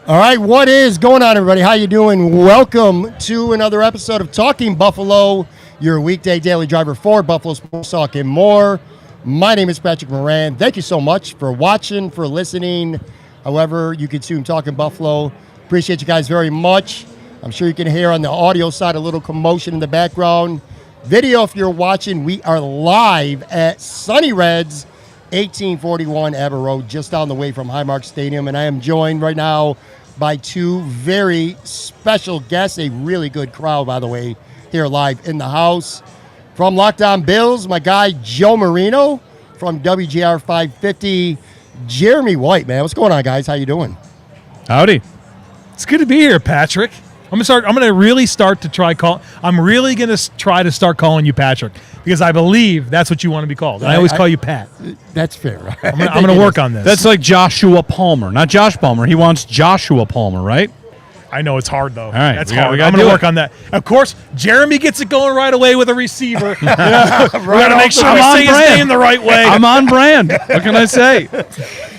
All right, what is going on, everybody? How you doing? Welcome to another episode of Talking Buffalo, your weekday daily driver for Buffalo Sports Talk and more. My name is Patrick Moran. Thank you so much for watching, for listening. However, you consume Talking Buffalo. Appreciate you guys very much. I'm sure you can hear on the audio side a little commotion in the background. Video, if you're watching, we are live at Sonny Red's 1841 Abbott Road, just down the way from Highmark Stadium. And I am joined right now by two very special guests, a really good crowd, by the way, here live in the house. From Lockdown Bills, my guy Joe Marino. From WGR 550, Jeremy White, man. What's going on, guys? How you doing? Howdy. It's good to be here, Patrick. I'm going to really start to try to start calling you Patrick because I believe that's what you want to be called. I always call you Pat. That's fair. I'm going to work on this. That's like Joshua Palmer, not Josh Palmer. He wants Joshua Palmer, right? I know it's hard though. All right, that's hard. We I'm going to work on that. Of course, Jeremy gets it going right away with a receiver. We got to make sure we say his name the right way. I'm on brand. What can I say?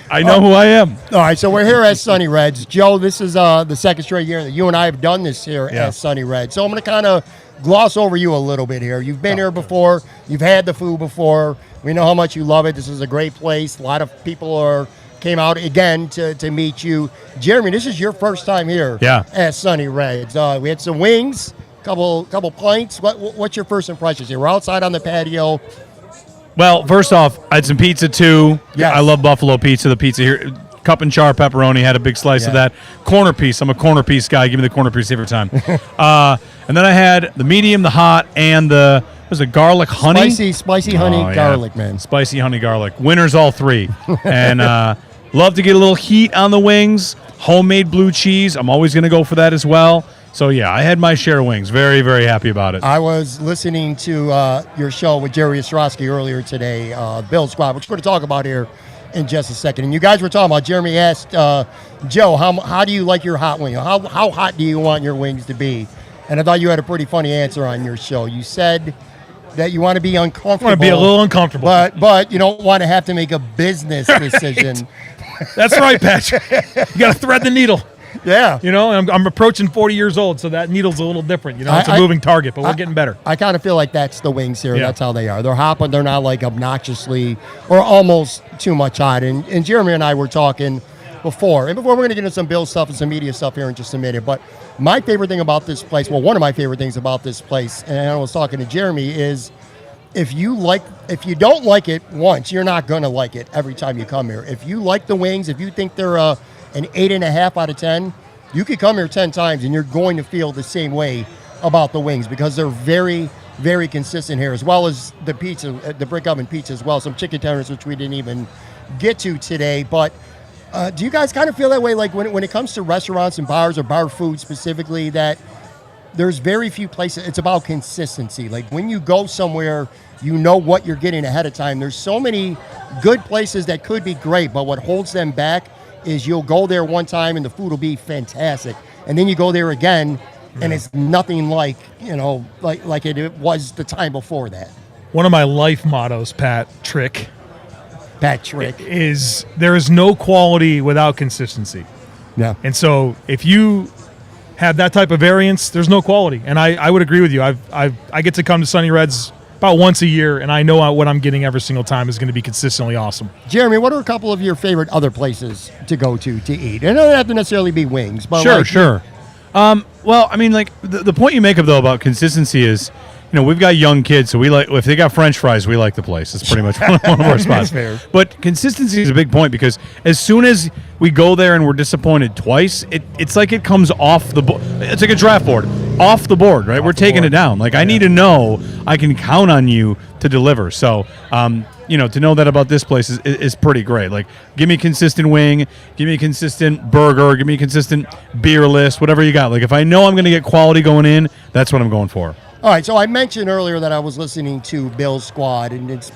I know who I am. All right, so we're here at Sonny Red's. Joe, this is the second straight year that you and I have done this here at Sonny Red. So I'm going to kind of gloss over you a little bit here. You've been here before. You've had the food before. We know how much you love it. This is a great place. A lot of people came out again to meet you. Jeremy, this is your first time here at Sonny Red's. We had some wings, couple pints. What's your first impressions here? We're outside on the patio. Well, first off, I had some pizza too. Yes. I love buffalo pizza. The pizza here, cup and char pepperoni, had a big slice of that. Corner piece. I'm a corner piece guy. Give me the corner piece every time. And then I had the medium, the hot, and the garlic honey. Spicy honey garlic, man. Spicy honey garlic. Winners all three. And love to get a little heat on the wings. Homemade blue cheese. I'm always going to go for that as well. So, yeah, I had my share of wings. Very, very happy about it. I was listening to your show with Jerry Ostroski earlier today, Bill Squad, which we're going to talk about here in just a second. And you guys were talking about, Jeremy asked Joe, how do you like your hot wing? How hot do you want your wings to be? And I thought you had a pretty funny answer on your show. You said that you want to be uncomfortable. I want to be a little uncomfortable. But you don't want to have to make a business decision. That's right, Patrick. You got to thread the needle. Yeah. You know, I'm approaching 40 years old, so that needle's a little different. You know, it's a moving target, but we're getting better. I kind of feel like that's the wings here. Yeah. That's how they are. They're hot, but they're not like obnoxiously or almost too much hot. And Jeremy and I were talking before. And before we're going to get into some Bill stuff and some media stuff here in just a minute. But my favorite thing about this place, well, one of my favorite things about this place, and I was talking to Jeremy, is if you don't like it once, you're not going to like it every time you come here. If you like the wings, if you think they're an 8.5 out of 10, you could come here 10 times and you're going to feel the same way about the wings because they're very, very consistent here, as well as the pizza, the brick oven pizza as well, some chicken tenders, which we didn't even get to today. But do you guys kind of feel that way, like when it comes to restaurants and bars or bar food specifically, that there's very few places, it's about consistency. Like when you go somewhere, you know what you're getting ahead of time. There's so many good places that could be great, but what holds them back is you'll go there one time and the food will be fantastic. And then you go there again and it's nothing like it was the time before that. One of my life mottos, Patrick, is there is no quality without consistency. Yeah. And so if you have that type of variance, there's no quality. And I would agree with you. I get to come to Sonny Red's about once a year, and I know what I'm getting every single time is going to be consistently awesome. Jeremy, what are a couple of your favorite other places to go to eat? And it doesn't have to necessarily be wings. But Sure. Well, I mean, like the point you make though about consistency is, you know, we've got young kids, so we like if they got French fries, we like the place. It's pretty much one of our spots. Fair. But consistency is a big point because as soon as we go there and we're disappointed twice, it's like it comes off the board. It's like a draft board, off the board, right? We're taking it down. Like I need to know I can count on you to deliver. So, you know, to know that about this place is pretty great. Like, give me a consistent wing, give me a consistent burger, give me a consistent beer list, whatever you got. Like, if I know I'm going to get quality going in, that's what I'm going for. All right, so I mentioned earlier that I was listening to Bill's Squad, and you've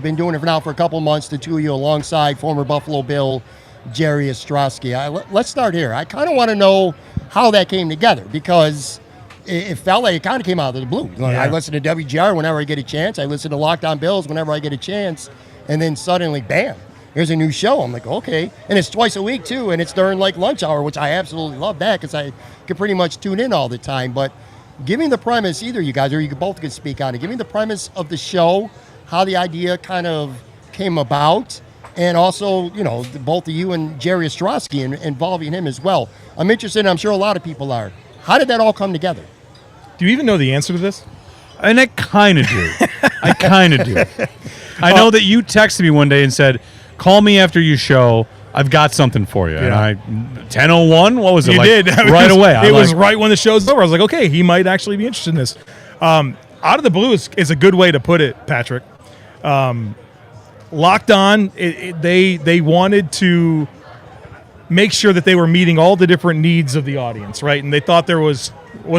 been doing it now for a couple months, the two of you alongside former Buffalo Bill Jerry Ostroski. Let's start here. I kind of want to know how that came together because it felt like it kind of came out of the blue. I listen to WGR whenever I get a chance. I listen to Lockdown Bills whenever I get a chance, and then suddenly, bam, here's a new show. I'm like, okay. And it's twice a week, too, and it's during, like, lunch hour, which I absolutely love that because I can pretty much tune in all the time. But give me the premise, either you guys, or you both could speak on it. Give me the premise of the show, how the idea kind of came about, and also, both of you and Jerry Ostroski and involving him as well. I'm interested, and I'm sure a lot of people are. How did that all come together? Do you even know the answer to this? And I kind of do. I kind of do. I know that you texted me one day and said, call me after your show. I've got something for you. Yeah. And 10:01, what was it? You like, did. Right away. It was right when the show's over. I was like, okay, he might actually be interested in this. Out of the blue is a good way to put it, Patrick. Locked On, they wanted to make sure that they were meeting all the different needs of the audience, right? And they thought there was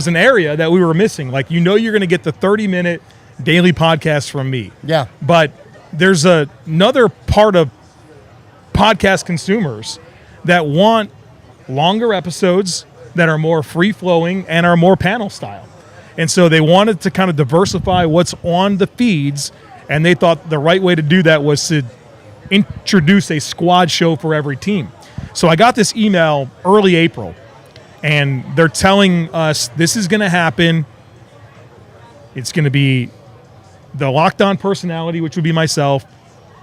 an area that we were missing. Like, you're going to get the 30-minute daily podcast from me. Yeah. But there's another part of podcast consumers that want longer episodes that are more free-flowing and are more panel style. And so they wanted to kind of diversify what's on the feeds, and they thought the right way to do that was to introduce a squad show for every team. So I got this email early April, and they're telling us this is going to happen. It's going to be the Locked On personality, which would be myself,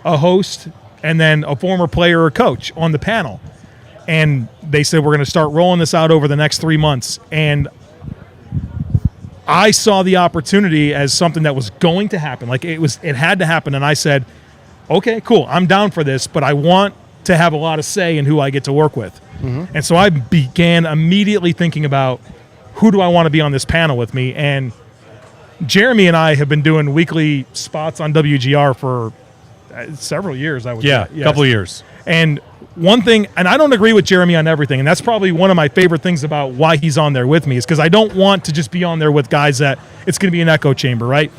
a host, and then a former player or coach on the panel. And they said we're going to start rolling this out over the next 3 months. And I saw the opportunity as something that was going to happen. Like, it had to happen. And I said, okay, cool, I'm down for this, but I want to have a lot of say in who I get to work with. Mm-hmm. And so I began immediately thinking about who do I want to be on this panel with me. And Jeremy and I have been doing weekly spots on WGR for several years, I would say. Yeah, a couple of years. And one thing, and I don't agree with Jeremy on everything, and that's probably one of my favorite things about why he's on there with me, is because I don't want to just be on there with guys that it's going to be an echo chamber, right?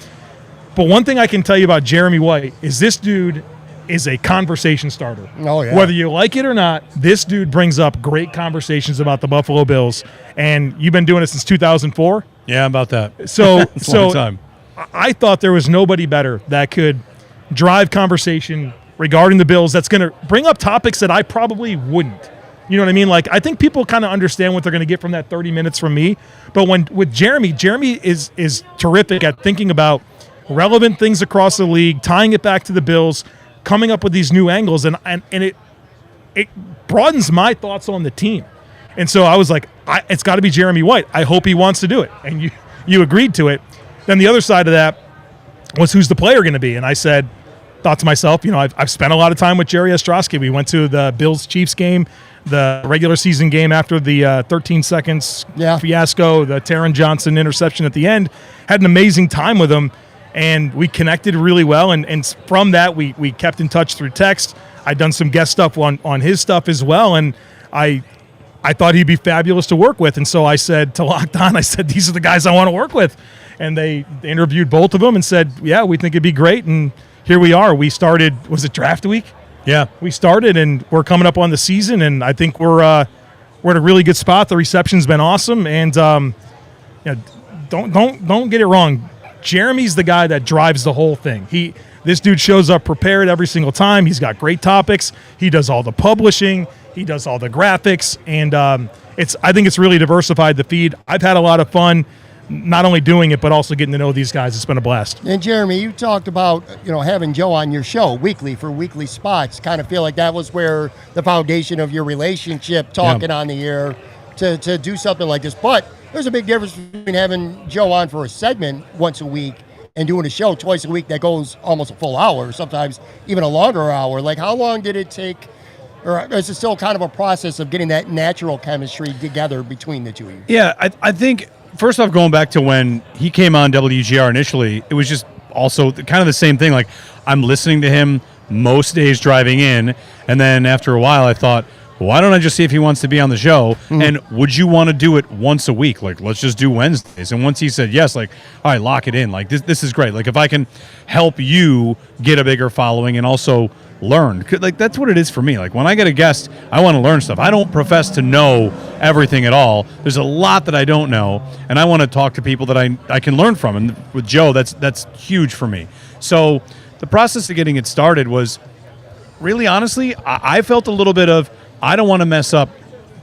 But one thing I can tell you about Jeremy White is this dude is a conversation starter. Oh, yeah. Whether you like it or not, this dude brings up great conversations about the Buffalo Bills, and you've been doing it since 2004? Yeah, about that. So, It's a long time. I thought there was nobody better that could drive conversation regarding the Bills that's going to bring up topics that I probably wouldn't. You know what I mean? Like, I think people kind of understand what they're going to get from that 30 minutes from me. But with Jeremy is terrific at thinking about relevant things across the league, tying it back to the Bills, coming up with these new angles, and it broadens my thoughts on the team. And so I was like, it's got to be Jeremy White. I hope he wants to do it. And you agreed to it. Then the other side of that was, who's the player going to be? And I thought to myself, I've spent a lot of time with Jerry Ostroski. We went to the Bills-Chiefs game, the regular season game after the 13 seconds fiasco, the Taron Johnson interception at the end. Had an amazing time with him, and we connected really well. And from that, we kept in touch through text. I'd done some guest stuff on his stuff as well, and I thought he'd be fabulous to work with. And so I said to Locked On, these are the guys I want to work with. And they interviewed both of them and said, yeah, we think it'd be great. And here we are. We started, was it draft week? Yeah. We started, and we're coming up on the season, and I think we're at a really good spot. The reception's been awesome. And don't get it wrong. Jeremy's the guy that drives the whole thing. This dude shows up prepared every single time. He's got great topics. He does all the publishing. He does all the graphics, and I think it's really diversified the feed. I've had a lot of fun, not only doing it, but also getting to know these guys. It's been a blast. And Jeremy, you talked about having Joe on your show weekly for weekly spots. Kind of feel like that was where the foundation of your relationship, talking on the air, to do something like this. But there's a big difference between having Joe on for a segment once a week and doing a show twice a week that goes almost a full hour, sometimes even a longer hour. Like, how long did it take? Or is it still kind of a process of getting that natural chemistry together between the two of you? Yeah, I think, first off, going back to when he came on WGR initially, it was just also kind of the same thing. Like, I'm listening to him most days driving in, and then after a while I thought, why don't I just see if he wants to be on the show? Mm-hmm. And would you want to do it once a week? Like, let's just do Wednesdays. And once he said yes, like, all right, lock it in. Like, this is great. Like, if I can help you get a bigger following and also learn, like, that's what it is for me. Like, when I get a guest, I want to learn stuff. I don't profess to know everything at all. There's a lot that I don't know, and I want to talk to people that I can learn from. And with Joe, that's huge for me. So the process of getting it started was, really honestly, I felt a little bit of, I don't want to mess up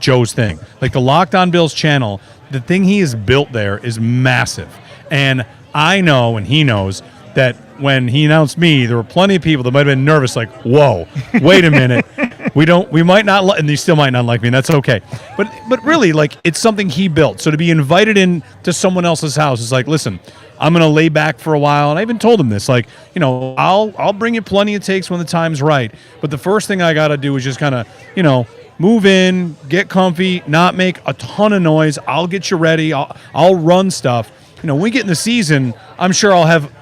Joe's thing. Like the Locked On Bills channel, the thing he has built there is massive. And I know, and he knows, that when he announced me, there were plenty of people that might have been nervous, like, whoa, wait a minute. We might not, and they still might not like me, and that's okay. But really, like, it's something he built. So to be invited in to someone else's house is like, listen, I'm going to lay back for a while. And I even told him this, like, you know, I'll bring you plenty of takes when the time's right. But the first thing I got to do is just kind of, you know, move in, get comfy, not make a ton of noise. I'll get you ready. I'll run stuff. You know, when we get in the season, I'm sure I'll have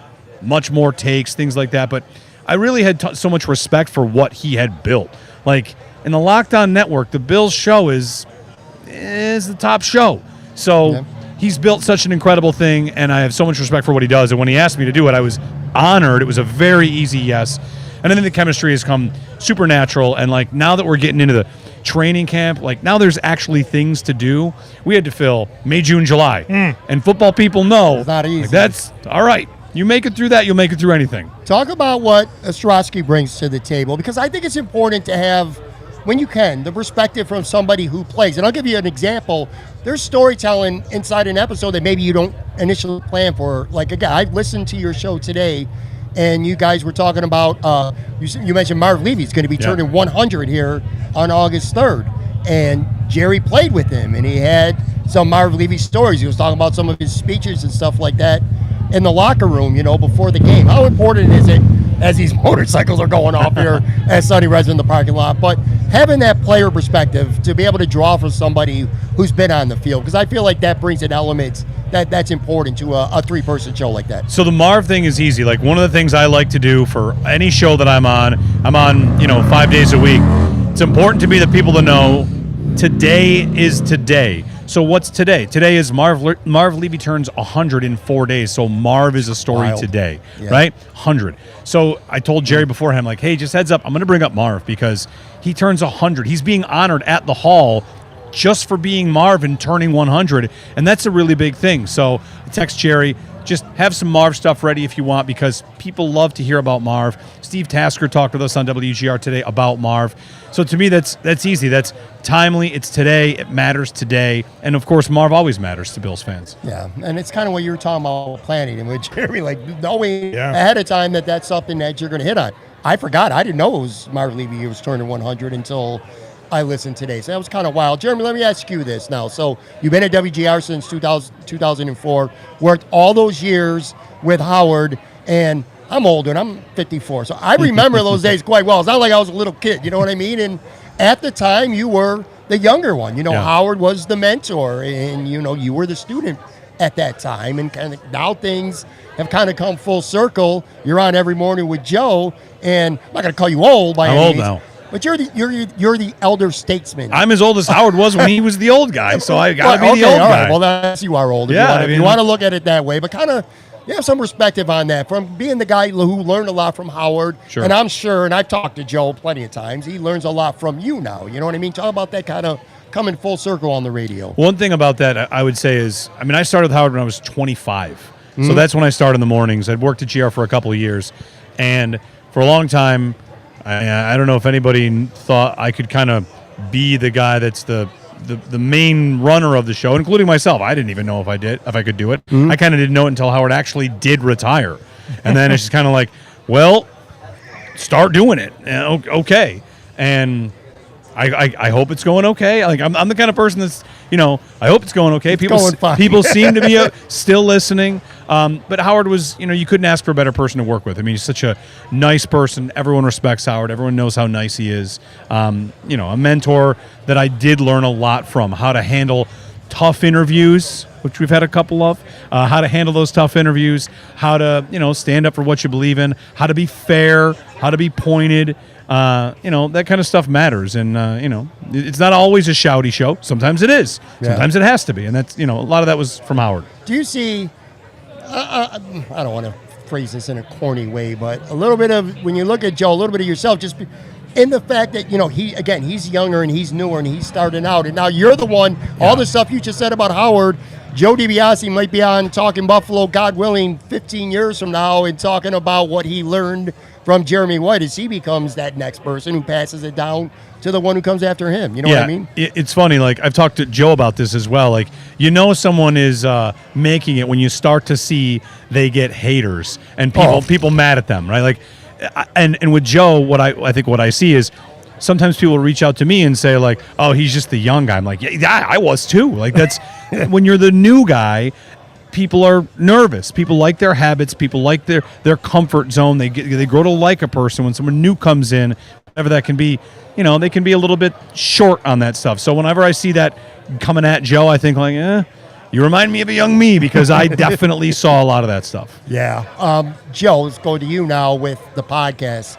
much more takes, things like that. But I really had so much respect for what he had built. Like, in the Locked On Network, the Bills show is the top show. So he's built such an incredible thing, and I have so much respect for what he does. And when he asked me to do it, I was honored. It was a very easy yes. And I think the chemistry has come supernatural. And, like, now that we're getting into the training camp, like, now there's actually things to do. We had to fill May, June, July. And football people know it's not easy. Like, that's all right. You make it through that, you'll make it through anything. Talk about what Ostroski brings to the table, because I think it's important to have, when you can, the perspective from somebody who plays. And I'll give you an example. There's storytelling inside an episode that maybe you don't initially plan for. Like, again, I listened to your show today, and you guys were talking about, you mentioned Marv Levy's going to be turning 100 here on August 3rd. And Jerry played with him, and he had some Marv Levy stories. He was talking about some of his speeches and stuff like that in the locker room, you know, before the game. How important is it as these motorcycles are going off here as Sonny Red's in the parking lot? But having that player perspective to be able to draw from somebody who's been on the field, because I feel like that brings an element that's important to a three-person show like that. So the Marv thing is easy. Like, one of the things I like to do for any show that I'm on, you know, 5 days a week. It's important to me that people to know today is today. So what's today? Today is Marv Levy turns 100 in 4 days. So Marv is a story today, right? 100. So I told Jerry beforehand, like, hey, just heads up, I'm going to bring up Marv because he turns 100. He's being honored at the Hall just for being Marv and turning 100, and that's a really big thing. So I text Jerry, just have some Marv stuff ready if you want, because people love to hear about Marv. Steve Tasker talked with us on WGR today about Marv. So to me, that's easy. That's timely. It's today. It matters today. And, of course, Marv always matters to Bills fans. Yeah, and it's kind of what you were talking about planning, and with Jerry, like, knowing ahead of time that that's something that you're going to hit on. I forgot. I didn't know it was Marv Levy was turning 100 until I listened today. So that was kind of wild. Jeremy, let me ask you this now. So you've been at WGR since 2004, worked all those years with Howard, and I'm older, and I'm 54. So I remember those days quite well. It's not like I was a little kid, you know what I mean? And at the time, you were the younger one. You know, Howard was the mentor, and, you know, you were the student at that time. And kind of now things have kind of come full circle. You're on every morning with Joe, and I'm not going to call you old by any means. I'm old now. But you're the elder statesman. I'm as old as Howard was when he was the old guy, so I got to be the old guy. Right. Well, that's, you are old. If you want to look at it that way, but kind of you have some perspective on that from being the guy who learned a lot from Howard. Sure. And I'm sure, and I've talked to Joe plenty of times, he learns a lot from you now. You know what I mean? Talk about that kind of coming full circle on the radio. One thing about that I would say is, I mean, I started with Howard when I was 25. So that's when I started in the mornings. I'd worked at GR for a couple of years. And for a long time, I don't know if anybody thought I could kind of be the guy that's the main runner of the show, including myself. I didn't even know if I could do it. I kind of didn't know it until Howard actually did retire. And then it's just kind of like, well, start doing it. Okay. And I hope it's going okay. Like, I'm the kind of person that's, you know, I hope it's going okay. People seem to be still listening. But Howard was, you know, you couldn't ask for a better person to work with. I mean, he's such a nice person. Everyone respects Howard. Everyone knows how nice he is. You know, a mentor that I did learn a lot from, how to handle tough interviews, which we've had a couple of, how to handle those tough interviews, how to, you know, stand up for what you believe in, how to be fair, how to be pointed. You know, that kind of stuff matters. And, you know, it's not always a shouty show. Sometimes it is. Sometimes it has to be. And that's, you know, a lot of that was from Howard. Do you see, I don't want to phrase this in a corny way, but a little bit of, when you look at Joe, a little bit of yourself, just in the fact that, you know, he's younger and he's newer and he's starting out. And now you're the one, all the stuff you just said about Howard, Joe DiBiase might be on Talking Buffalo, God willing, 15 years from now and talking about what he learned from Jeremy White as he becomes that next person who passes it down to the one who comes after him. You know what I mean? It's funny. Like, I've talked to Joe about this as well. Like, someone is making it when you start to see they get haters and people mad at them, right? Like, and with Joe, what I think what I see is sometimes people reach out to me and say, like, oh, he's just the young guy. I'm like, yeah, I was too. Like, that's when you're the new guy, people are nervous. People like their habits. People like their comfort zone. They grow to like a person. When someone new comes in, whatever that can be, they can be a little bit short on that stuff. So whenever I see that coming at Joe, I think, like, you remind me of a young me, because I definitely saw a lot of that stuff. Yeah. Joe, let's go to you now with the podcast.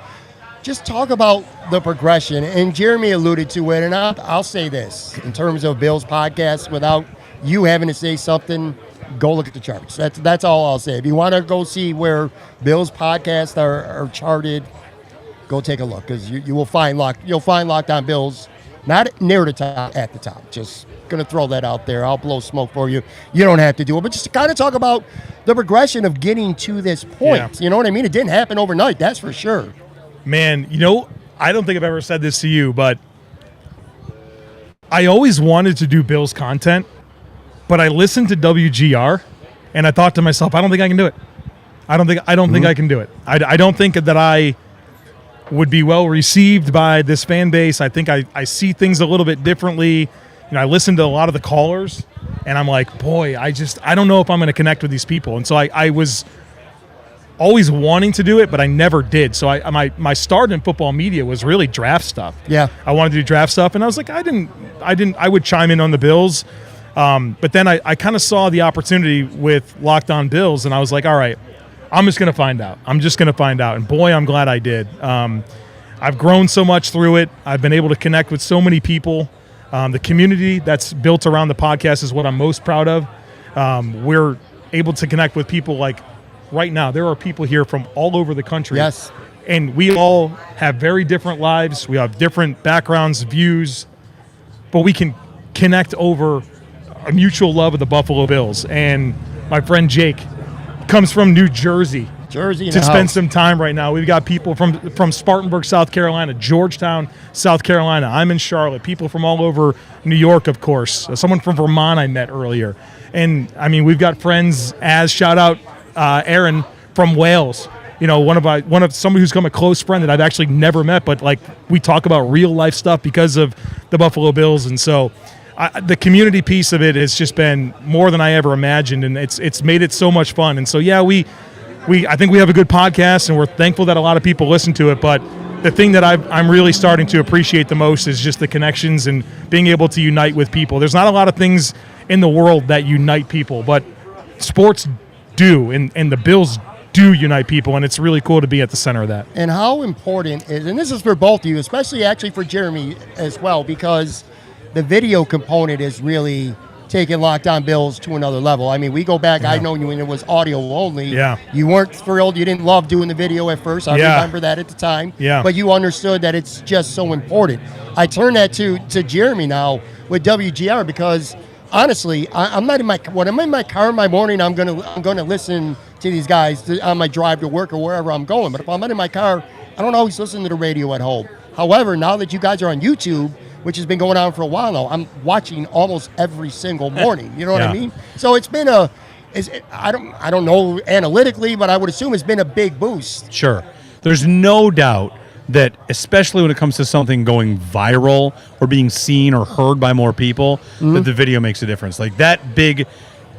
Just talk about the progression, and Jeremy alluded to it, and I'll say this. In terms of Bill's podcast, without you having to say something, go look at the charts. That's all I'll say. If you want to go see where Bill's podcasts are charted, go take a look, because you will find Locked On Bills not near the top, at the top. Just going to throw that out there. I'll blow smoke for you. You don't have to do it, but just to kind of talk about the progression of getting to this point. Yeah. You know what I mean? It didn't happen overnight, that's for sure. Man, I don't think I've ever said this to you, but I always wanted to do Bills content, but I listened to WGR, and I thought to myself, I don't think I can do it. I don't think I can do it. I don't think that I would be well received by this fan base. I think I see things a little bit differently. I listened to a lot of the callers, and I'm like, boy, I don't know if I'm going to connect with these people. And so I was always wanting to do it, but I never did. So my start in football media was really draft stuff. Yeah, I wanted to do draft stuff, and I was like, I would chime in on the Bills, but then I kind of saw the opportunity with Locked On Bills, and I was like, all right, I'm just going to find out. And boy, I'm glad I did. I've grown so much through it. I've been able to connect with so many people. The community that's built around the podcast is what I'm most proud of. We're able to connect with people like. Right now, there are people here from all over the country. Yes. And we all have very different lives. We have different backgrounds, views, but we can connect over a mutual love of the Buffalo Bills. And my friend Jake comes from New Jersey to spend some time right now. We've got people from Spartanburg, South Carolina, Georgetown, South Carolina. I'm in Charlotte. People from all over New York, of course. Someone from Vermont I met earlier. And, we've got friends, shout out, Aaron from Wales, one of somebody who's become a close friend that I've actually never met, but like we talk about real life stuff because of the Buffalo Bills, and so the community piece of it has just been more than I ever imagined, and it's made it so much fun. And so I think we have a good podcast, and we're thankful that a lot of people listen to it. But the thing that I'm really starting to appreciate the most is just the connections and being able to unite with people. There's not a lot of things in the world that unite people, but sports do, and the Bills do unite people, and it's really cool to be at the center of that. And how important is, and this is for both of you, especially actually for Jeremy as well, because the video component is really taking Locked On Bills to another level. We go back, I know you when it was audio only. Yeah. You weren't thrilled, you didn't love doing the video at first. I remember that at the time. Yeah. But you understood that it's just so important. I turn that to Jeremy now with WGR, because honestly, I'm not when I'm in my car in my morning, I'm gonna listen to these guys on my drive to work or wherever I'm going. But if I'm not in my car, I don't always listen to the radio at home. However, now that you guys are on YouTube, which has been going on for a while now, I'm watching almost every single morning. You know what I mean? So it's been I don't know analytically, but I would assume it's been a big boost. Sure. There's no doubt that, especially when it comes to something going viral or being seen or heard by more people, that the video makes a difference. Like that big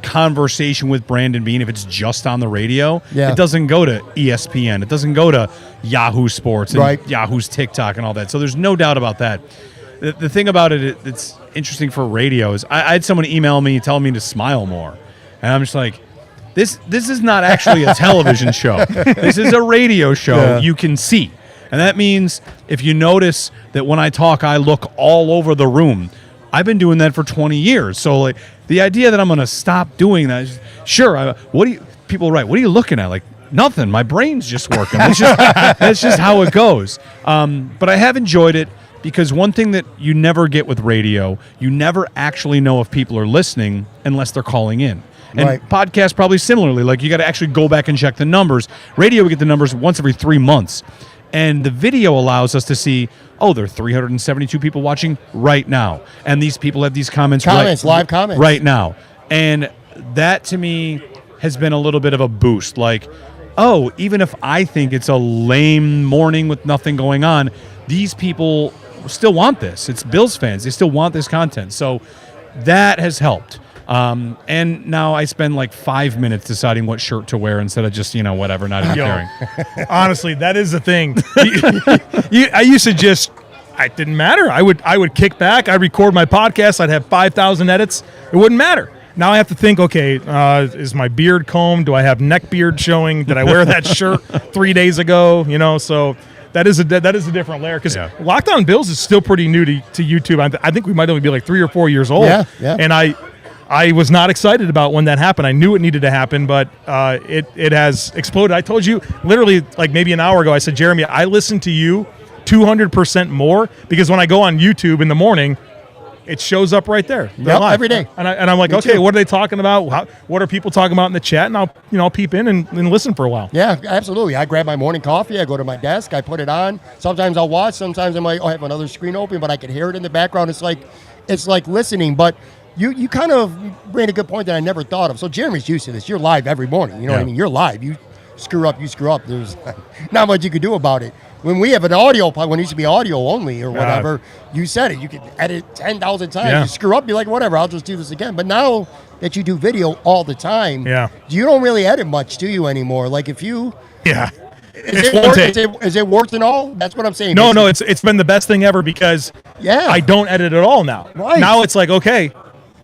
conversation with Brandon Beane, if it's just on the radio, it doesn't go to ESPN. It doesn't go to Yahoo Sports and Yahoo's TikTok and all that. So there's no doubt about that. The thing about it that's interesting for radio is I had someone email me telling me to smile more. And I'm just like, this is not actually a television show. This is a radio show you can see. And that means if you notice that when I talk, I look all over the room. I've been doing that for 20 years. So like the idea that I'm going to stop doing that, sure. People write, what are you looking at? Like, nothing. My brain's just working. That's just how it goes. But I have enjoyed it. because one thing that you never get with radio, you never actually know if people are listening unless they're calling in. And podcasts probably similarly, like you got to actually go back and check the numbers. Radio, we get the numbers once every 3 months. And the video allows us to see, there are 372 people watching right now. And these people have these comments live comments. Right now. And that, to me, has been a little bit of a boost. Like, even if I think it's a lame morning with nothing going on, these people still want this. It's Bills fans. They still want this content. So that has helped. And now I spend like 5 minutes deciding what shirt to wear instead of just, whatever, not even caring. Honestly, that is the thing. I used to just, it didn't matter. I would kick back. I'd record my podcast. I'd have 5,000 edits. It wouldn't matter. Now I have to think, okay, is my beard combed? Do I have neck beard showing? Did I wear that shirt 3 days ago? So that is a different layer, because Locked On Bills is still pretty new to YouTube. I think we might only be like 3 or 4 years old. Yeah. And I was not excited about when that happened. I knew it needed to happen, but it has exploded. I told you literally like maybe an hour ago, I said, Jeremy, I listen to you 200% more because when I go on YouTube in the morning, it shows up right there. Yep, every day. And I'm like, okay, what are they talking about? What are people talking about in the chat? And I'll peep in and listen for a while. Yeah, absolutely. I grab my morning coffee. I go to my desk. I put it on. Sometimes I'll watch. Sometimes I'm like, I have another screen open, but I can hear it in the background. It's like listening. But you kind of made a good point that I never thought of. So Jeremy's used to this. You're live every morning. You know what I mean? You're live. You screw up. There's not much you can do about it. When we have an audio, when it used to be audio only or whatever, you said it. You could edit 10,000 times. You screw up, you're like, whatever, I'll just do this again. But now that you do video all the time, you don't really edit much, do you, anymore? Like if you... Yeah. Is it worth it all? That's what I'm saying. No, it's been the best thing ever because I don't edit at all now. Right. Now it's like, okay,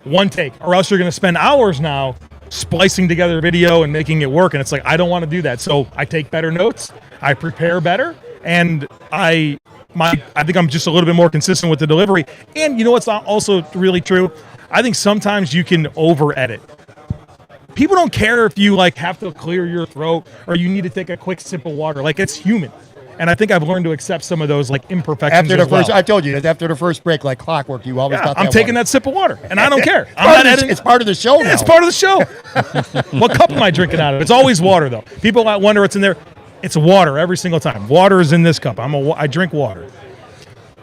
one take, or else you're going to spend hours now splicing together video and making it work. And it's like, I don't want to do that. So I take better notes. I prepare better. And I think I'm just a little bit more consistent with the delivery. And you know what's also really true? I think sometimes you can over-edit. People don't care if you have to clear your throat or you need to take a quick sip of water. Like, it's human. And I think I've learned to accept some of those imperfections after the first. well. I told you that after the first break, like clockwork, you always got that. I'm taking that sip of water, and I don't care. It's part of the show now. It's part of the show. What cup am I drinking out of? It's always water, though. People wonder what's in there. It's water every single time. Water is in this cup. I drink water.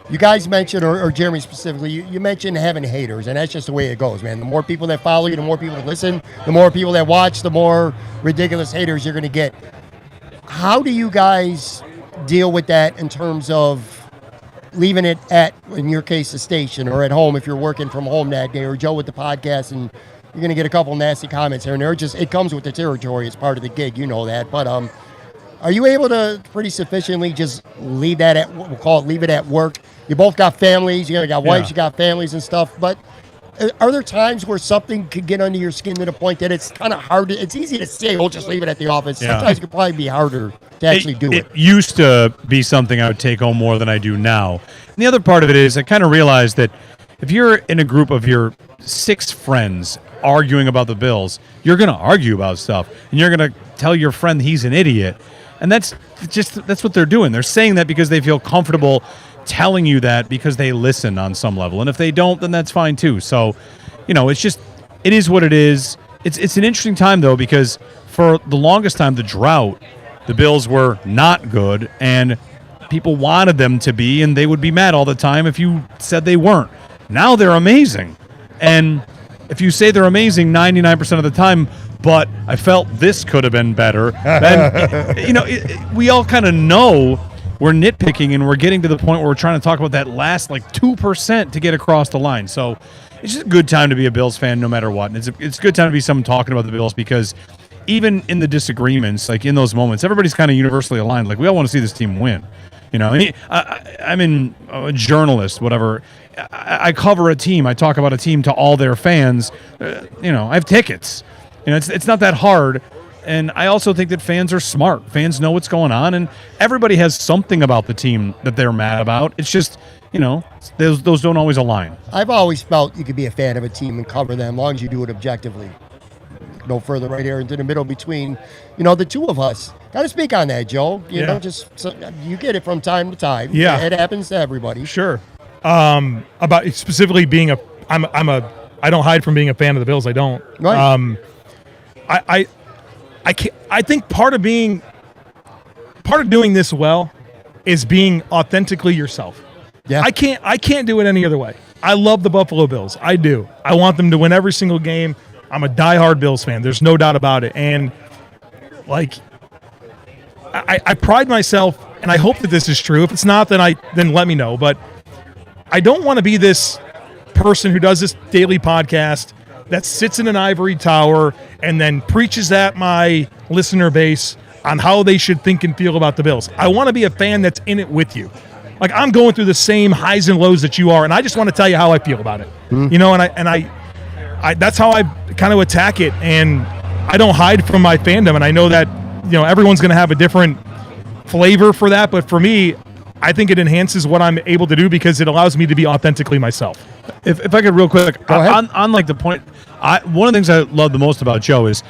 You guys mentioned, or Jeremy specifically, you mentioned having haters, and that's just the way it goes, man. The more people that follow you, the more people that listen, the more people that watch, the more ridiculous haters you're going to get. How do you guys deal with that in terms of leaving it at, in your case, the station, or at home if you're working from home that day, or Joe with the podcast, and you're going to get a couple nasty comments here and there. It comes with the territory. It's part of the gig. You know that. But are you able to pretty sufficiently just leave that at, we'll call it, leave it at work? You both got families. You got wives. You got families and stuff. But are there times where something could get under your skin to the point that it's kind of hard to, it's easy to say, oh, just leave it at the office. Sometimes it could probably be harder to actually do it. It used to be something I would take home more than I do now. And the other part of it is I kind of realized that if you're in a group of your 6 friends arguing about the Bills, you're going to argue about stuff. And you're going to tell your friend he's an idiot. And that's what they're doing. They're saying that because they feel comfortable telling you that because they listen on some level. And if they don't, then that's fine too. So, it is what it is. It's an interesting time though, because for the longest time, the drought, the Bills were not good and people wanted them to be, and they would be mad all the time if you said they weren't. Now they're amazing. And if you say they're amazing 99% of the time, but I felt this could have been better, then, we all kind of know we're nitpicking and we're getting to the point where we're trying to talk about that last 2% to get across the line. So it's just a good time to be a Bills fan no matter what. And it's a good time to be someone talking about the Bills because even in the disagreements, in those moments, everybody's kind of universally aligned. We all want to see this team win. I'm a journalist, whatever. I cover a team. I talk about a team to all their fans. I have tickets. It's not that hard. And I also think that fans are smart. Fans know what's going on, and everybody has something about the team that they're mad about. It's just, those don't always align. I've always felt you could be a fan of a team and cover them as long as you do it objectively. look no further right here into the middle between, the two of us. Got to speak on that, Joe. You get it from time to time. Yeah. It happens to everybody. Sure. About specifically being I don't hide from being a fan of the Bills. I don't. Right. I think part of doing this well is being authentically yourself. Yeah. I can't do it any other way. I love the Buffalo Bills. I do. I want them to win every single game. I'm a diehard Bills fan. There's no doubt about it. And like, I pride myself, and I hope that this is true. If it's not, then let me know. But I don't want to be this person who does this daily podcast that sits in an ivory tower and then preaches at my listener base on how they should think and feel about the Bills. I want to be a fan that's in it with you. Like, I'm going through the same highs and lows that you are, and I just want to tell you how I feel about it. And I that's how I kind of attack it, and I don't hide from my fandom. And I know that everyone's going to have a different flavor for that, but for me, I think it enhances what I'm able to do because it allows me to be authentically myself. If I could real quick, on like the point, one of the things I love the most about Joe is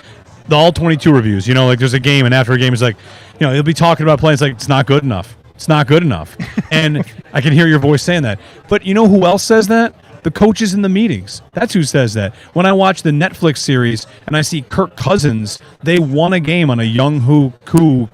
the all 22 reviews. Like there's a game, and after a game, it's like, he'll be talking about playing. It's like, it's not good enough. It's not good enough. And I can hear your voice saying that. But you know who else says that? The coaches in the meetings. That's who says that. When I watch the Netflix series and I see Kirk Cousins, they won a game on a young Who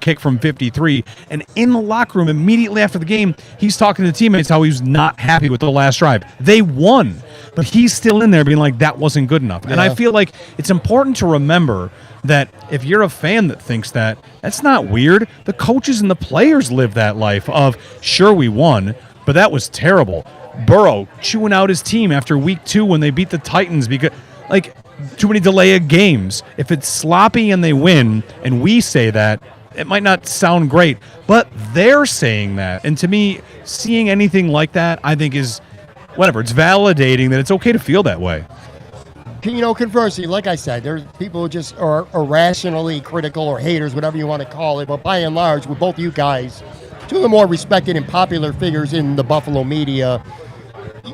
kick from 53. And in the locker room, immediately after the game, he's talking to teammates how he was not happy with the last drive. They won. But he's still in there being like, that wasn't good enough. Yeah. And I feel like it's important to remember that if you're a fan that thinks that, that's not weird. The coaches and the players live that life of, sure, we won, but that was terrible. Burrow chewing out his team after week 2 when they beat the Titans because, like, too many delay of games. If it's sloppy and they win, and we say that, it might not sound great, but they're saying that. And to me, seeing anything like that, I think is, whatever, it's validating that it's okay to feel that way. Conversely, like I said, there's people who just are irrationally critical or haters, whatever you want to call it. But by and large, with both you guys, two of the more respected and popular figures in the Buffalo media,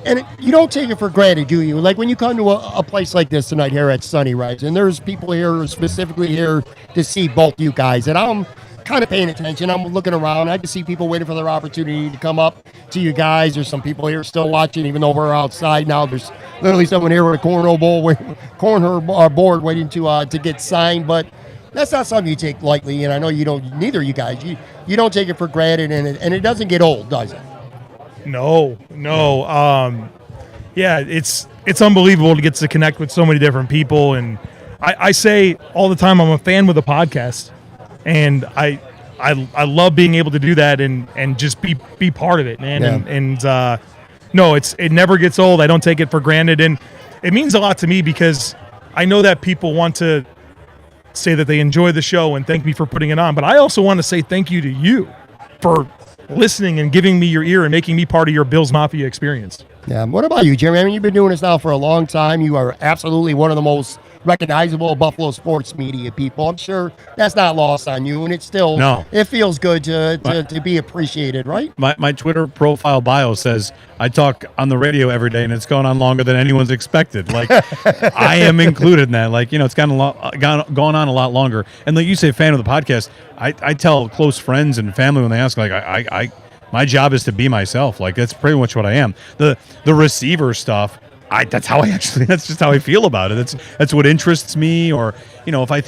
and you don't take it for granted, do you? Like when you come to a place like this tonight here at Sonny Red, and there's people here specifically here to see both you guys, and I'm kind of paying attention. I'm looking around. I can see people waiting for their opportunity to come up to you guys. There's some people here still watching, even though we're outside now. There's literally someone here with a cornhole board waiting to get signed. But that's not something you take lightly, and I know you don't. Neither you guys. You don't take it for granted, and it doesn't get old, does it? No. Yeah, it's unbelievable to get to connect with so many different people, and I say all the time I'm a fan with a podcast. And I love being able to do that and just be part of it, man. Yeah. No, it never gets old. I don't take it for granted, and it means a lot to me because I know that people want to say that they enjoy the show and thank me for putting it on, but I also want to say thank you to you for listening and giving me your ear and making me part of your Bills Mafia experience. Yeah. What about you, Jeremy? I mean, you've been doing this now for a long time. You are absolutely one of the most recognizable Buffalo sports media people. I'm sure that's not lost on you, and it's still, it feels good to be appreciated, right? My Twitter profile bio says I talk on the radio every day, and it's going on longer than anyone's expected. Like, I am included in that. Like, it's gone on a lot longer. And like you say, fan of the podcast, I tell close friends and family when they ask, like, my job is to be myself. Like, that's pretty much what I am. The receiver stuff, that's just how I feel about it. That's what interests me. Or, if I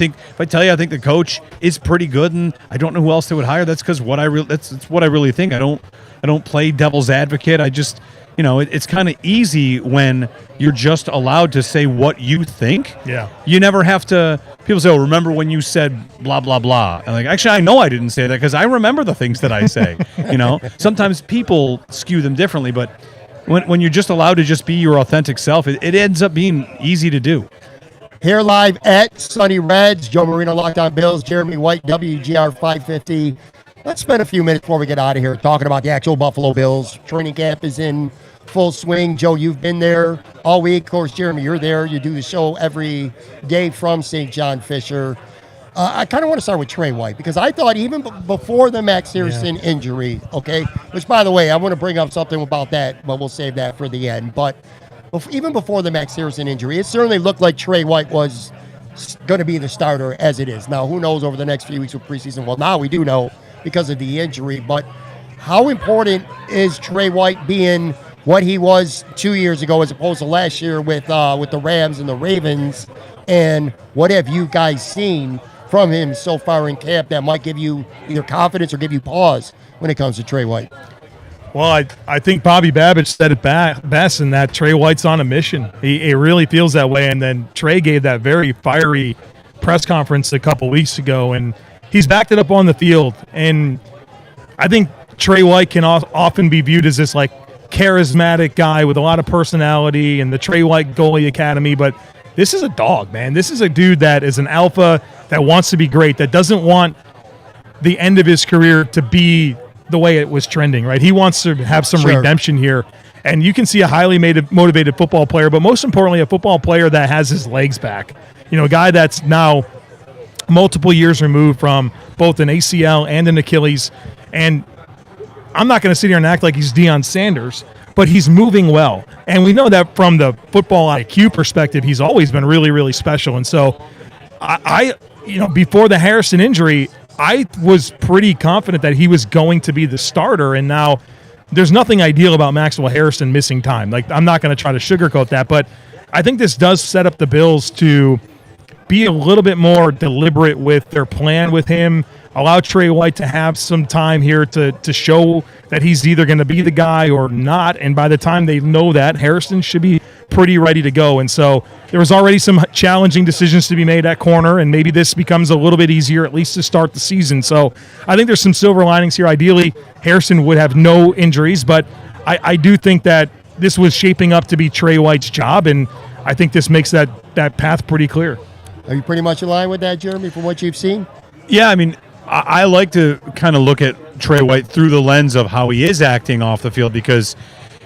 tell you I think the coach is pretty good and I don't know who else they would hire, that's because that's what I really think. I don't play devil's advocate. I just, it's kind of easy when you're just allowed to say what you think. Yeah. You never have to. People say, "Oh, remember when you said blah blah blah?" And like, actually, I know I didn't say that because I remember the things that I say. Sometimes people skew them differently, but when you're just allowed to just be your authentic self, it ends up being easy to do. Here live at Sonny Reds, Joe Marino, Locked On Bills, Jeremy White, WGR 550. Let's spend a few minutes before we get out of here talking about the actual Buffalo Bills. Training camp is in full swing. Joe, you've been there all week. Of course, Jeremy, you're there. You do the show every day from St. John Fisher. I kind of want to start with Trey White because I thought even before the Max Harrison injury, okay, which, by the way, I want to bring up something about that, but we'll save that for the end. But even before the Max Harrison injury, it certainly looked like Trey White was going to be the starter as it is. Now, who knows over the next few weeks of preseason? Well, now we do know because of the injury, but how important is Trey White being what he was 2 years ago as opposed to last year with the Rams and the Ravens? And what have you guys seen from him so far in camp that might give you either confidence or give you pause when it comes to Trey White? Well, I think Bobby Babbage said it best in that Trey White's on a mission. He really feels that way. And then Trey gave that very fiery press conference a couple weeks ago, and he's backed it up on the field. And I think Trey White can often be viewed as this like charismatic guy with a lot of personality and the Trey White Goalie Academy. But this is a dog, man. This is a dude that is an alpha that wants to be great, that doesn't want the end of his career to be the way it was trending, right? He wants to have some redemption here. And you can see a highly motivated football player, but most importantly, a football player that has his legs back. You know, a guy that's now multiple years removed from both an ACL and an Achilles. And I'm not going to sit here and act like he's Deion Sanders, but he's moving well. And we know that from the football IQ perspective, he's always been really, really special. And so I before the Harrison injury, I was pretty confident that he was going to be the starter, and now there's nothing ideal about Maxwell Harrison missing time. Like, I'm not going to try to sugarcoat that, but I think this does set up the Bills to be a little bit more deliberate with their plan with him, allow Trey White to have some time here to show that he's either going to be the guy or not, and by the time they know that, Harrison should be pretty ready to go. And so there was already some challenging decisions to be made at corner, and maybe this becomes a little bit easier at least to start the season. So I think there's some silver linings here. Ideally, Harrison would have no injuries, but I do think that this was shaping up to be Trey White's job, and I think this makes that path pretty clear. Are you pretty much in line with that, Jeremy, from what you've seen? Yeah, I mean, I like to kind of look at Trey White through the lens of how he is acting off the field, because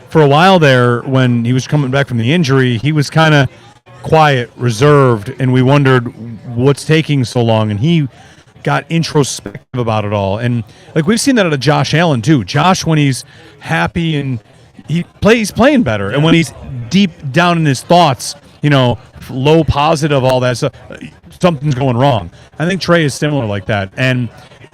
for a while there, when he was coming back from the injury, he was kind of quiet, reserved, and we wondered what's taking so long, and he got introspective about it all. And like, we've seen that out of Josh Allen too. Josh, when he's happy and he's playing better, and when he's deep down in his thoughts, low positive, all that stuff, something's going wrong. I think Trey is similar like that. And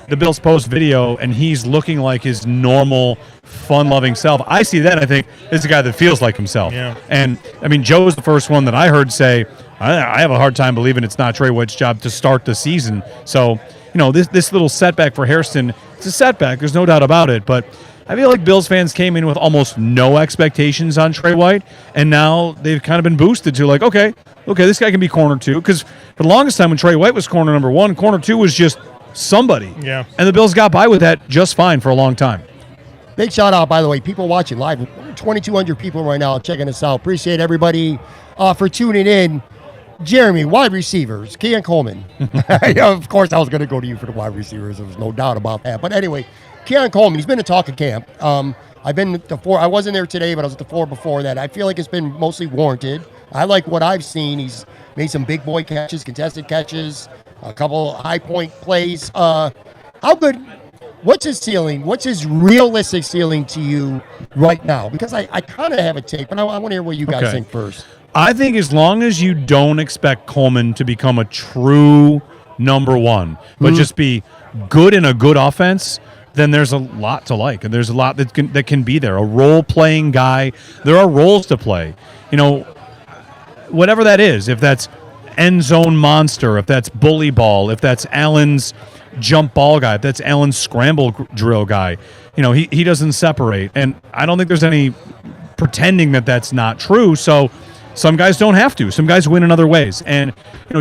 the Bills post video, and he's looking like his normal, fun-loving self. I see that, and I think this is a guy that feels like himself. Yeah. And, I mean, Joe was the first one that I heard say, I have a hard time believing it's not Trey White's job to start the season. So, this little setback for Harrison, it's a setback. There's no doubt about it. But I feel like Bills fans came in with almost no expectations on Trey White, and now they've kind of been boosted to like, okay, this guy can be corner two. Because for the longest time when Trey White was corner number one, corner two was just somebody. Yeah. And the Bills got by with that just fine for a long time. Big shout out, by the way, people watching live. 2,200 people right now checking us out. Appreciate everybody for tuning in. Jeremy, wide receivers, Keon Coleman. Of course, I was going to go to you for the wide receivers. There was no doubt about that. But anyway, Keon Coleman, he's been to talk at camp. I've been at the floor. I wasn't there today, but I was at the floor before that. I feel like it's been mostly warranted. I like what I've seen. He's made some big boy catches, contested catches, a couple high point plays. How good? What's his ceiling? What's his realistic ceiling to you right now? Because I kind of have a take, but I want to hear what you guys think first. I think as long as you don't expect Coleman to become a true number one, but just be good in a good offense, then there's a lot to like, and there's a lot that can be there. A role-playing guy. There are roles to play. Whatever that is, if that's end zone monster, if that's bully ball, if that's Allen's jump ball guy, if that's Allen's scramble drill guy, he doesn't separate. And I don't think there's any pretending that that's not true. So some guys don't have to. Some guys win in other ways. And,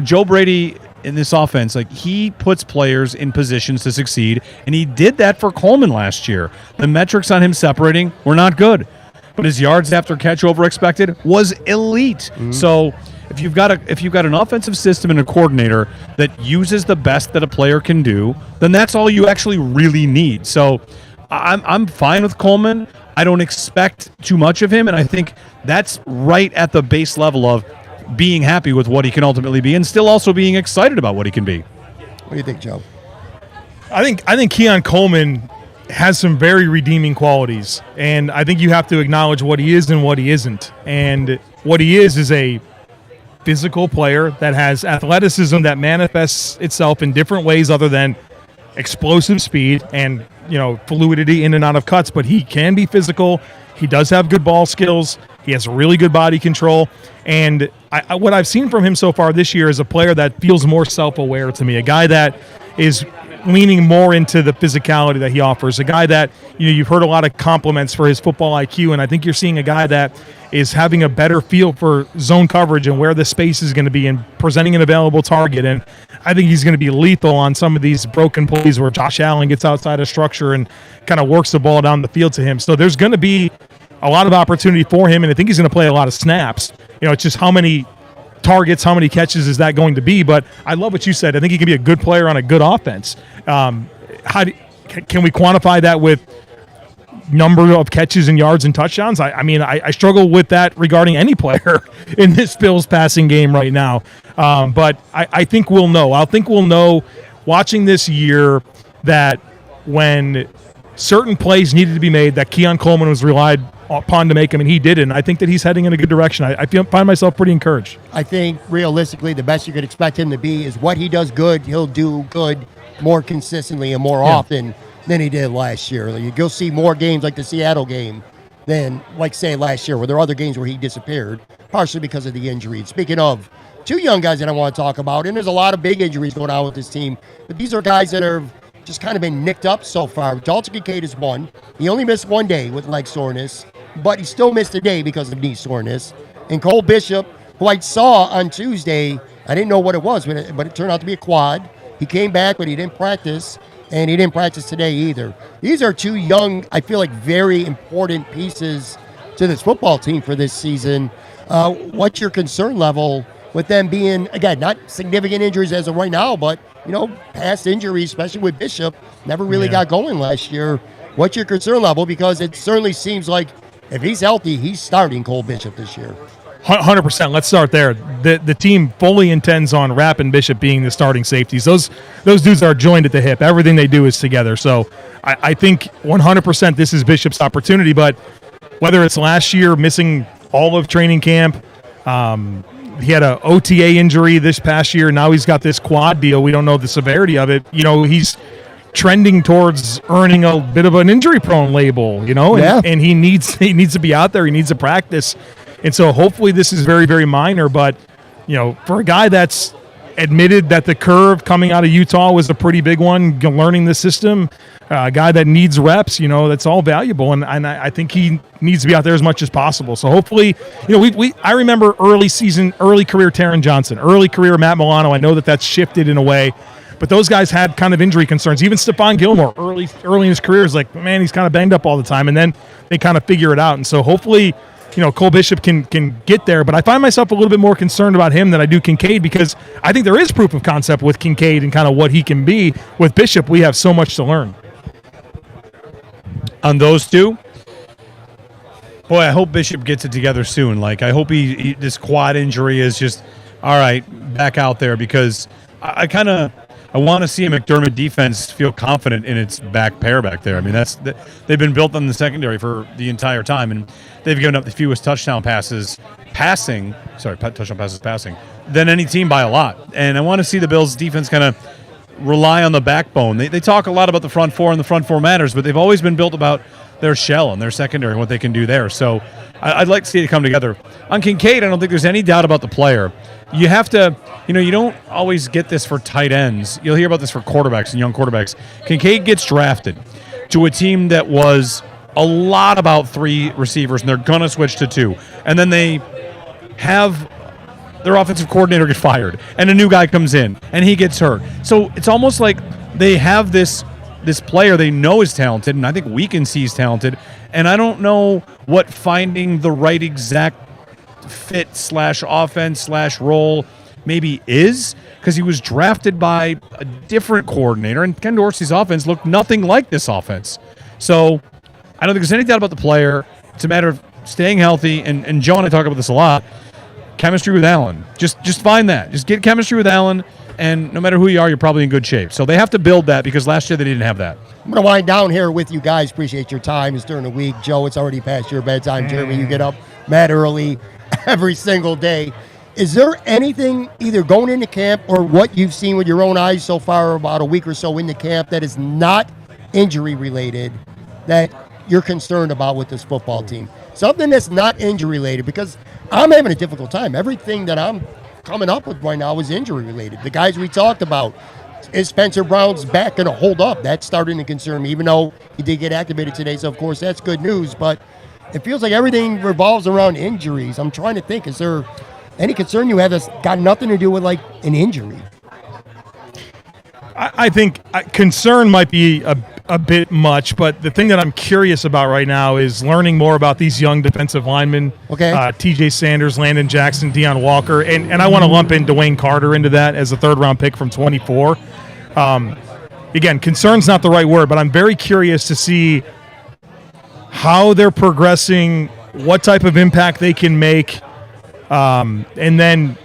Joe Brady in this offense, like, he puts players in positions to succeed, and he did that for Coleman last year. The metrics on him separating were not good, but his yards after catch over expected was elite. So if you've got an offensive system and a coordinator that uses the best that a player can do, then that's all you actually really need. So I'm fine with Coleman. I don't expect too much of him, and I think that's right at the base level of being happy with what he can ultimately be and still also being excited about what he can be. What do you think, Joe? I think Keon Coleman has some very redeeming qualities, and I think you have to acknowledge what he is and what he isn't. And what he is a physical player that has athleticism that manifests itself in different ways other than explosive speed and, fluidity in and out of cuts, but he can be physical. He does have good ball skills. He has really good body control. And what I've seen from him so far this year is a player that feels more self-aware to me, a guy that is leaning more into the physicality that he offers, a guy that, you've heard a lot of compliments for his football IQ, and I think you're seeing a guy that is having a better feel for zone coverage and where the space is going to be and presenting an available target. And I think he's going to be lethal on some of these broken plays where Josh Allen gets outside of structure and kind of works the ball down the field to him. So there's going to be a lot of opportunity for him, and I think he's going to play a lot of snaps. It's just how many targets, how many catches is that going to be? But I love what you said. I think he can be a good player on a good offense. Can we quantify that with number of catches and yards and touchdowns? I struggle with that regarding any player in this Bills passing game right now. But I think we'll know. I think we'll know watching this year that when certain plays needed to be made, that Keon Coleman was relied upon to make them, and he did it. And I think that he's heading in a good direction. I find myself pretty encouraged. I think realistically the best you could expect him to be is what he does good, he'll do good more consistently and more often than he did last year. You'll see more games like the Seattle game than, like, say, last year, where there are other games where he disappeared, partially because of the injury. And speaking of two young guys that I want to talk about, and there's a lot of big injuries going on with this team, but these are guys that have just kind of been nicked up so far. Dalton Kincaid is one. He only missed one day with leg soreness, but he still missed a day because of knee soreness. And Cole Bishop, who I saw on Tuesday, I didn't know what it was, but it turned out to be a quad. He came back, but he didn't practice, and he didn't practice today either. These are two young, I feel like, very important pieces to this football team for this season. What's your concern level with them being, again, not significant injuries as of right now, but, past injuries, especially with Bishop, never really got going last year. What's your concern level? Because it certainly seems like if he's healthy, he's starting Cole Bishop this year. 100%. Let's start there. The team fully intends on Rapp and Bishop being the starting safeties. Those dudes are joined at the hip. Everything they do is together. So I think 100% this is Bishop's opportunity. But whether it's last year missing all of training camp, he had an OTA injury this past year. Now he's got this quad deal. We don't know the severity of it. He's trending towards earning a bit of an injury-prone label, and he needs to be out there. He needs to practice. And so hopefully this is very, very minor. But, for a guy that's admitted that the curve coming out of Utah was a pretty big one, learning the system, a guy that needs reps, that's all valuable. And I think he needs to be out there as much as possible. So hopefully, I remember early career Taron Johnson, early career Matt Milano. I know that's shifted in a way. But those guys had kind of injury concerns. Even Stephon Gilmore, early in his career, is like, man, he's kind of banged up all the time. And then they kind of figure it out. And so hopefully, Cole Bishop can get there. But I find myself a little bit more concerned about him than I do Kincaid, because I think there is proof of concept with Kincaid and kind of what he can be. With Bishop, we have so much to learn. On those two, boy, I hope Bishop gets it together soon. Like, I hope this quad injury is just, all right, back out there, because I want to see a McDermott defense feel confident in its back pair back there. I mean, they've been built on the secondary for the entire time, and they've given up the fewest touchdown passes passing than any team by a lot. And I want to see the Bills' defense kind of rely on the backbone. They talk a lot about the front four, and the front four matters, but they've always been built about their shell and their secondary and what they can do there. So I'd like to see it come together. On Kincaid, I don't think there's any doubt about the player. You have to, you don't always get this for tight ends. You'll hear about this for quarterbacks and young quarterbacks. Kincaid gets drafted to a team that was a lot about 3 receivers, and they're going to switch to 2. And then they have their offensive coordinator get fired, and a new guy comes in, and he gets hurt. So it's almost like they have this player they know is talented, and I think we can see he's talented. And I don't know what finding the right exact fit / offense / role maybe is, because he was drafted by a different coordinator, and Ken Dorsey's offense looked nothing like this offense. So I don't think there's any doubt about the player. It's a matter of staying healthy, and Joe and I talk about this a lot. Chemistry with Allen. Just find that. Just get chemistry with Allen, and no matter who you are, you're probably in good shape. So they have to build that, because last year they didn't have that. I'm going to wind down here with you guys. Appreciate your time. It's during the week. Joe, it's already past your bedtime. Jeremy, you get up mad early every single day. Is there anything either going into camp or what you've seen with your own eyes so far about a week or so into camp that is not injury related that you're concerned about with this football team? Something that's not injury related, because I'm having a difficult time. Everything that I'm coming up with right now is injury related. The guys we talked about, is Spencer Brown's back going to hold up? That's starting to concern me, even though he did get activated today. So, of course, that's good news. But it feels like everything revolves around injuries. I'm trying to think, is there any concern you have that's got nothing to do with, like, an injury? I think concern might be a bit much, but the thing that I'm curious about right now is learning more about these young defensive linemen. Okay. TJ Sanders, Landon Jackson, Deion Walker, and I want to lump in Dwayne Carter into that as a third-round pick from 24. Again, concern's not the right word, but I'm very curious to see how they're progressing, what type of impact they can make, and then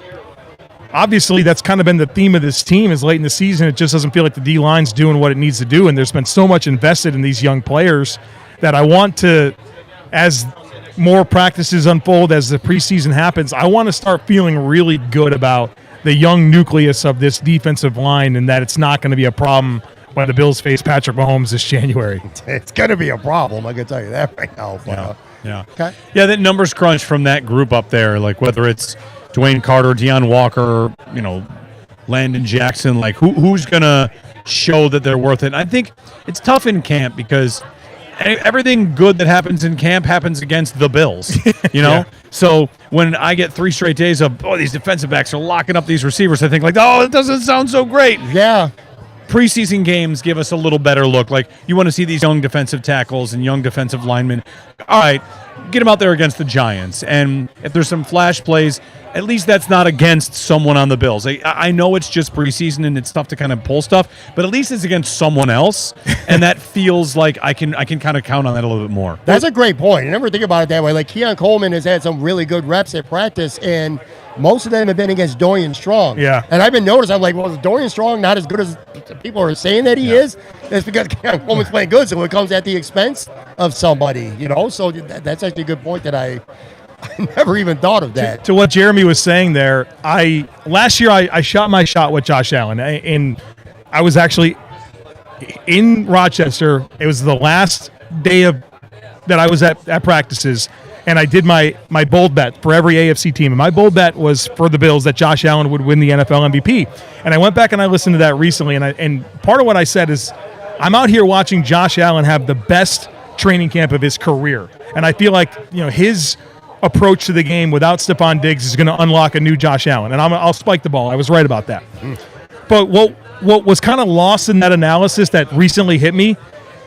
obviously that's kind of been the theme of this team is late in the season. It just doesn't feel like the D-line's doing what it needs to do, and there's been so much invested in these young players that I want to, as more practices unfold, as the preseason happens, I want to start feeling really good about the young nucleus of this defensive line and that it's not going to be a problem when the Bills face Patrick Mahomes this January. It's going to be a problem, I can tell you that right now. Yeah. Okay. Yeah, that numbers crunch from that group up there, like whether it's Dwayne Carter, Deion Walker, Landon Jackson, like who's going to show that they're worth it? I think it's tough in camp because everything good that happens in camp happens against the Bills, Yeah. So when I get 3 straight days of, these defensive backs are locking up these receivers, I think like, it doesn't sound so great. Yeah. Preseason games give us a little better look. Like, you want to see these young defensive tackles and young defensive linemen. All right, get them out there against the Giants. And if there's some flash plays, at least that's not against someone on the Bills. I know it's just preseason and it's tough to kind of pull stuff, but at least it's against someone else, and that feels like I can kind of count on that a little bit more. That's a great point. I never think about it that way. Like, Keon Coleman has had some really good reps at practice, and most of them have been against Dorian Strong. Yeah. And I've been noticing, I'm like, well, is Dorian Strong not as good as people are saying that he is? That's because Keon Coleman's playing good, so it comes at the expense of somebody, So that's actually a good point that I never even thought of that. To what Jeremy was saying there, last year I shot my shot with Josh Allen, and I was actually in Rochester. It was the last day that I was at practices, and I did my bold bet for every AFC team. And my bold bet was for the Bills that Josh Allen would win the NFL MVP. And I went back and I listened to that recently, and part of what I said is I'm out here watching Josh Allen have the best training camp of his career. And I feel like, his approach to the game without Stephon Diggs is going to unlock a new Josh Allen. And I'll spike the ball. I was right about that. But what was kind of lost in that analysis that recently hit me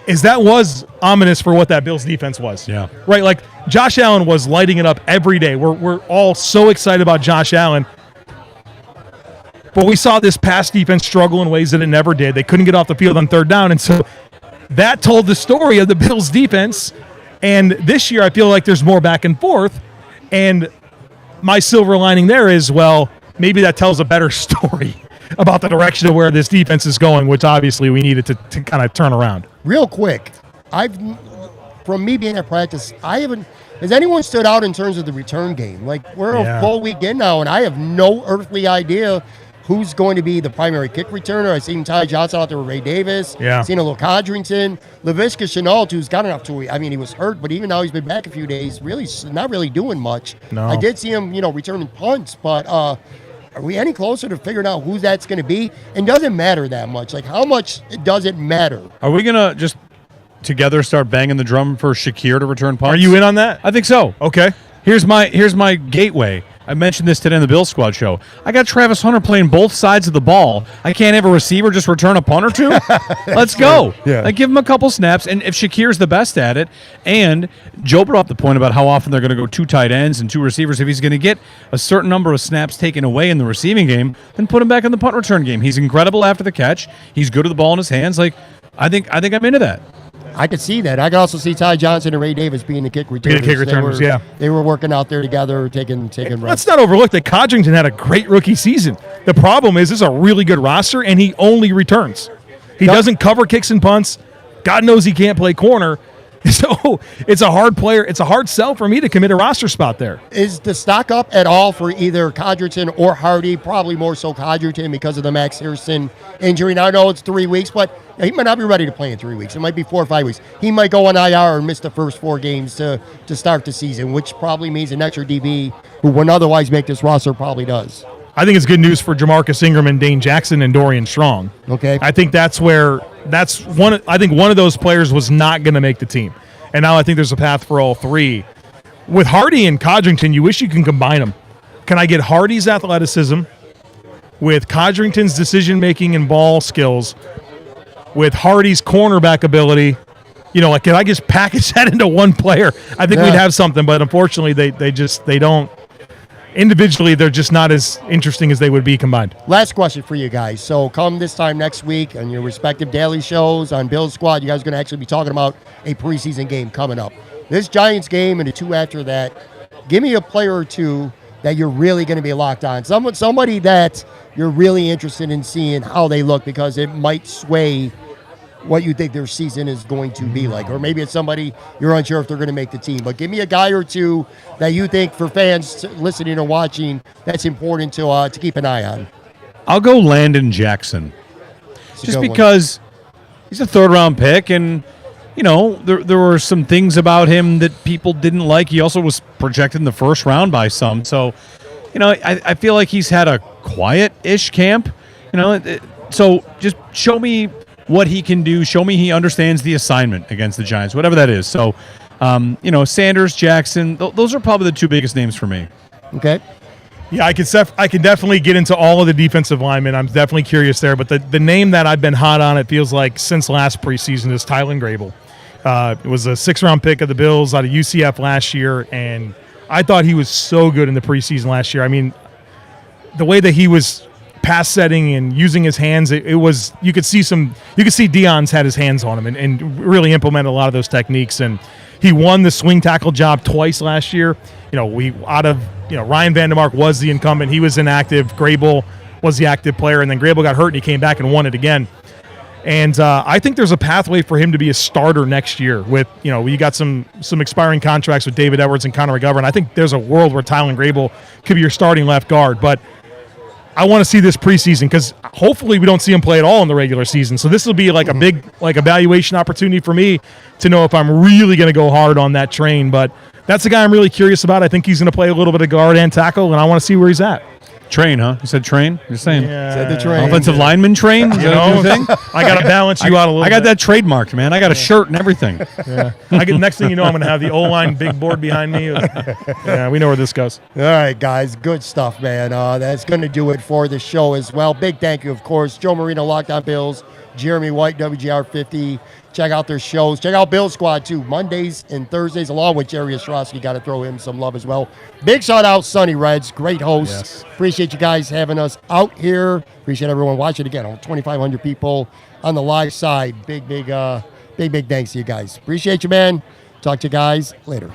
is that was ominous for what that Bills defense was. Yeah. Right? Like, Josh Allen was lighting it up every day. We're all so excited about Josh Allen. But we saw this pass defense struggle in ways that it never did. They couldn't get off the field on third down. And so that told the story of the Bills defense. And this year I feel like there's more back and forth. And my silver lining there is, well, maybe that tells a better story about the direction of where this defense is going, which obviously we needed to kind of turn around. Real quick, from me being at practice, has anyone stood out in terms of the return game? Like, we're a full week in now, and I have no earthly idea who's going to be the primary kick returner. I've seen Ty Johnson out there with Ray Davis. Yeah. Seen a little Codrington. Laviska Shenault, who's got enough to, he was hurt, but even now he's been back a few days, really not really doing much. No. I did see him, returning punts, but are we any closer to figuring out who that's going to be? And does it matter that much? Like, how much does it matter? Are we going to just together start banging the drum for Shakir to return punts? Are you in on that? I think so. Okay. Here's my gateway. I mentioned this today in the Bill Squad show. I got Travis Hunter playing both sides of the ball. I can't have a receiver just return a punt or two. Let's go. Yeah. I give him a couple snaps, and if Shakir's the best at it, and Joe brought up the point about how often they're going to go 2 tight ends and 2 receivers, if he's going to get a certain number of snaps taken away in the receiving game, then put him back in the punt return game. He's incredible after the catch. He's good with the ball in his hands. Like, I think I'm into that. I could see that. I could also see Ty Johnson and Ray Davis being the kick returners. They were working out there together, taking reps. Let's not overlook that Codrington had a great rookie season. The problem is, this is a really good roster, and he only returns. He doesn't cover kicks and punts. God knows he can't play corner. So it's a hard player. It's a hard sell for me to commit a roster spot there. Is the stock up at all for either Codrington or Hardy? Probably more so Codrington because of the Max Harrison injury. Now I know it's 3 weeks, but he might not be ready to play in 3 weeks. It might be 4 or 5 weeks. He might go on IR and miss the first 4 games to start the season, which probably means an extra DB who wouldn't otherwise make this roster probably does. I think it's good news for Jamarcus Ingram and Dane Jackson and Dorian Strong. Okay. I think I think one of those players was not going to make the team. And now I think there's a path for all 3. With Hardy and Codrington, you wish you can combine them. Can I get Hardy's athleticism with Codrington's decision-making and ball skills, with Hardy's cornerback ability? Can I just package that into one player? I think we'd have something, but unfortunately they don't. Individually, they're just not as interesting as they would be combined. Last question for you guys. So come this time next week on your respective daily shows on Bill's Squad, you guys are going to actually be talking about a preseason game coming up. This Giants game and the 2 after that, give me a player or 2 that you're really going to be locked on. Somebody that you're really interested in seeing how they look, because it might sway what you think their season is going to be like. Or maybe it's somebody you're unsure if they're going to make the team. But give me a guy or 2 that you think, for fans listening or watching, that's important to keep an eye on. I'll go Landon Jackson. Just because he's a 3rd-round pick, and, there were some things about him that people didn't like. He also was projected in the 1st round by some. So, I feel like he's had a quiet-ish camp. So just show me what he can do. Show me he understands the assignment against the Giants, whatever that is. So, Sanders, Jackson, those are probably the 2 biggest names for me. Okay. Yeah, I can definitely get into all of the defensive linemen. I'm definitely curious there. But the name that I've been hot on, it feels like, since last preseason is Tylen Grable. It was a 6th-round pick of the Bills out of UCF last year, and I thought he was so good in the preseason last year. I mean, the way that he was pass setting and using his hands, it was, you could see Deion's had his hands on him and really implemented a lot of those techniques. And he won the swing tackle job twice last year. Ryan Vandermark was the incumbent. He was inactive. Grable was the active player, and then Grable got hurt and he came back and won it again. And I think there's a pathway for him to be a starter next year. With we got some expiring contracts with David Edwards and Connor McGovern. I think there's a world where Tylen Grable could be your starting left guard. But I want to see this preseason, because hopefully we don't see him play at all in the regular season. So this will be like a big evaluation opportunity for me to know if I'm really going to go hard on that train. But that's the guy I'm really curious about. I think he's going to play a little bit of guard and tackle, and I want to see where he's at. Train, huh? You said train? You're saying? Yeah. Said the train. Offensive lineman train? Is that your thing? I got to balance you out a little bit. I got that trademarked, man. I got a shirt and everything. Yeah. Next thing you know, I'm going to have the O-line big board behind me. Yeah, we know where this goes. All right, guys. Good stuff, man. That's going to do it for the show as well. Big thank you, of course, Joe Marino, Locked On Bills, Jeremy White, WGR 50. Check out their shows. Check out Bill Squad, too, Mondays and Thursdays, along with Jerry Ostroski. Got to throw him some love as well. Big shout-out, Sonny Reds. Great host. Yes. Appreciate you guys having us out here. Appreciate everyone watching. Again, 2,500 people on the live side. Big thanks to you guys. Appreciate you, man. Talk to you guys later.